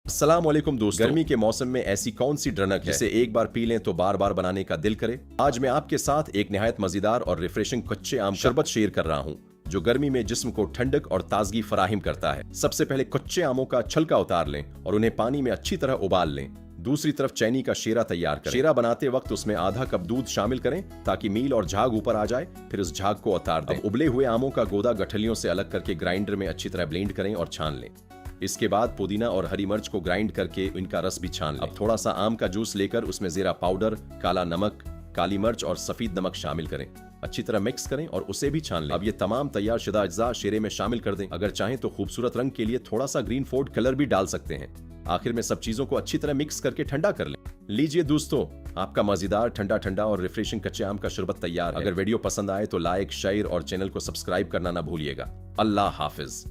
अस्सलामुअलैकुम दोस्तों, गर्मी के मौसम में ऐसी कौन सी ड्रनक है जिसे एक बार पी लें तो बार बार बनाने का दिल करे। आज मैं आपके साथ एक निहायत मजेदार और रिफ्रेशिंग कच्चे आम शरबत शेयर कर रहा हूँ जो गर्मी में जिस्म को ठंडक और ताजगी फराहिम करता है। सबसे पहले कच्चे आमों का छलका उतार लें और उन्हें पानी में अच्छी तरह उबाल लें। दूसरी तरफ चैनी का शेरा तैयार करें। शेरा बनाते वक्त उसमें आधा कप दूध शामिल करें ताकि मील और झाग ऊपर आ जाए। फिर इस झाग को उतार दें। उबले हुए आमों का गोदा गठलियों से अलग करके ग्राइंडर में अच्छी तरह ब्लेंड करें और छान लें। इसके बाद पुदीना और हरी मिर्च को ग्राइंड करके इनका रस भी छान लें। अब थोड़ा सा आम का जूस लेकर उसमें जीरा पाउडर, काला नमक, काली मिर्च और सफेद नमक शामिल करें। अच्छी तरह मिक्स करें और उसे भी छान लें। अब ये तमाम तैयार शुदा अज्जा शेरे में शामिल कर दें। अगर चाहें तो खूबसूरत रंग के लिए थोड़ा सा ग्रीन फूड कलर भी डाल सकते हैं। आखिर में सब चीजों को अच्छी तरह मिक्स करके ठंडा कर लें। लीजिए दोस्तों, आपका मजेदार ठंडा ठंडा और रिफ्रेशिंग कच्चे आम का शरबत तैयार है। अगर वीडियो पसंद आए तो लाइक, शेयर और चैनल को सब्सक्राइब करना ना भूलिएगा। अल्लाह हाफिज।